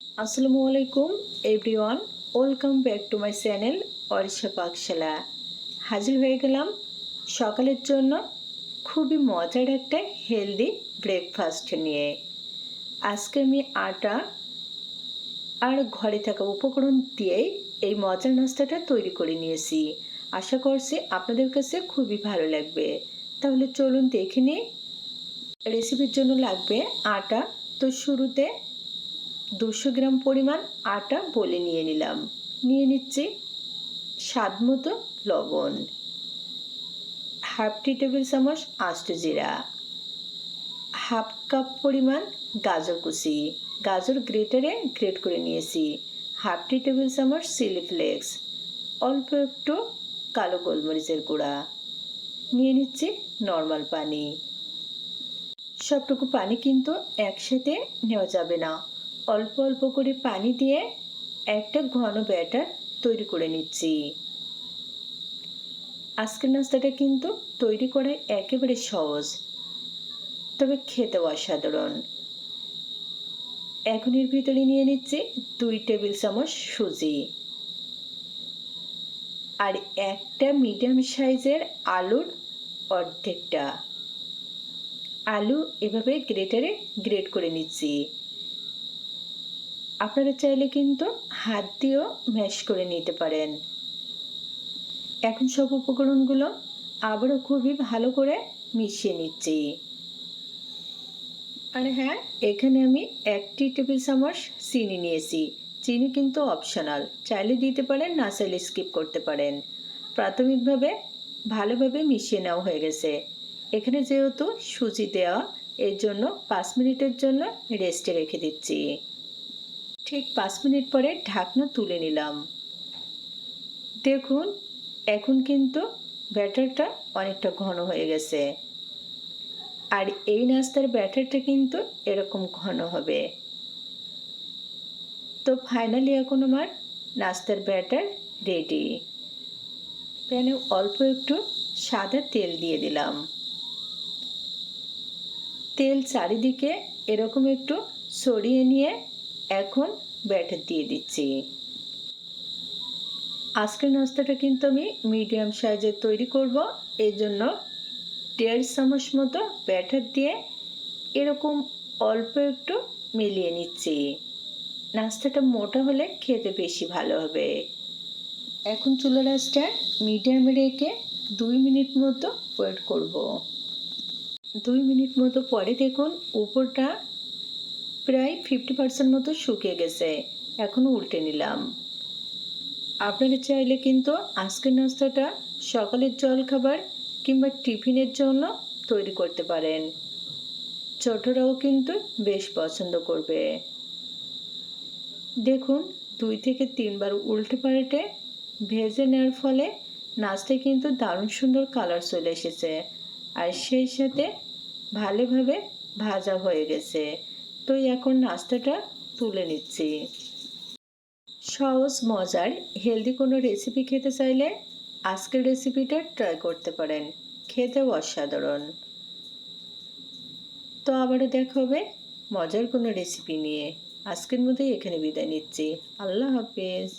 আসসালামু আলাইকুম everyone, welcome back to my channel Orisha Pakshala. হাজির হয়ে গেলাম সকালের জন্য খুবই মজার একটা হেলদি ব্রেকফাস্ট নিয়ে। আজকে আমি আটা আর ঘরে থাকা উপকরণ দিয়েই এই মজার নাস্তাটা তৈরি করে নিয়েছি। আশা করছি আপনাদের কাছে খুবই ভালো লাগবে। তাহলে চলুন দেখে নিই। রেসিপির জন্য লাগবে আটা। তো শুরুতে 200 গ্রাম পরিমাণ আটা বলে নিয়ে নিলাম। নিয়ে নিচ্ছি স্বাদ মতো লবণ, হাফ টি টেবিল চামচ আস্ত জিরা, হাফ কাপ পরিমাণ গাজর কুচি, গাজর গ্রেটারে গ্রেট করে নিয়েছি, হাফ টি টেবিল চামচ চিলি ফ্লেক্স, অল্প একটু কালো গোলমরিচের গুঁড়া, নিয়ে নিচ্ছি নর্মাল পানি। সবটুকু পানি কিন্তু একসাথে নেওয়া যাবে না, অল্প অল্প করে পানি দিয়ে একটা ঘন ব্যাটার তৈরি করে নিচ্ছি। আজকের নাস্তাটা কিন্তু তৈরি করা একেবারে সহজ, তবে খেতে অসাধারণ। এখন এর ভিতরে নিয়ে নিচ্ছি 2 টেবিল চামচ সুজি আর একটা মিডিয়াম সাইজের আলুর অর্ধেকটা। আলু এভাবে গ্রেটারে গ্রেট করে নিচ্ছি। আপনারা চাইলে কিন্তু হাত দিয়েও ম্যাশ করে নিতে পারেন। এখন সব উপকরণগুলো আবারও খুবই ভালো করে মিশিয়ে নিচ্ছি। আর হ্যাঁ, এখানে আমি 1 টেবিল চামচ চিনি নিয়েছি। চিনি কিন্তু অপশনাল, চাইলে দিতে পারেন, না চাইলে স্কিপ করতে পারেন। প্রাথমিকভাবে ভালোভাবে মিশিয়ে নেওয়া হয়ে গেছে। এখানে যেহেতু সুজি দেওয়া, এর জন্য 5 মিনিটের জন্য রেস্টে রেখে দিচ্ছি। ঠিক 5 মিনিট পরে ঢাকনা তুলে নিলাম। দেখুন, এখন কিন্তু ব্যাটারটা অনেকটা ঘন হয়ে গেছে। আর এই নাস্তার ব্যাটারটা কিন্তু এরকম ঘন হবে। তো ফাইনালি এখন আমার নাস্তার ব্যাটার রেডি। প্যানে অল্প একটু সাদা তেল দিয়ে দিলাম। তেল চারিদিকে এরকম একটু ছড়িয়ে নিয়ে এখন ব্যাটার দিয়ে দিচ্ছি। আজকের নাস্তাটা কিন্তু আমি মিডিয়াম সাইজের তৈরি করব, এই জন্য 1.5 চামচ মতো ব্যাটার দিয়ে এরকম অল্প একটু মিলিয়ে নিচ্ছি। নাস্তাটা মোটা হলে খেতে বেশি ভালো হবে। এখন চুলার আঁচটা মিডিয়ামে রেখে 2 মিনিট মতো ওয়েট করব। 2 মিনিট মতো পরে দেখুন উপরটা প্রায় 50% মতো শুকিয়ে গেছে। এখন উল্টে নিলাম। আপনারা চাইলে কিন্তু আজকের নাস্তাটা সকালের জলখাবার কিংবা টিফিনের জন্য তৈরি করতে পারেন। ছোটরাও কিন্তু বেশ পছন্দ করবে। দেখুন, 2 থেকে 3 বার উল্টে পাল্টে ভেজে নেওয়ার ফলে নাস্তায় কিন্তু দারুণ সুন্দর কালার চলে এসেছে, আর সেই সাথে ভালোভাবে ভাজা হয়ে গেছে। তো এখন নাস্তাটা তুলে নিচ্ছি। সহজ মজার হেলদি কোনো রেসিপি খেতে চাইলে আজকের রেসিপিটা ট্রাই করতে পারেন, খেতেও অসাধারণ। তো আবারও দেখা হবে মজার কোনো রেসিপি নিয়ে। আজকের মতোই এখানে বিদায় নিচ্ছি। আল্লাহ হাফেজ।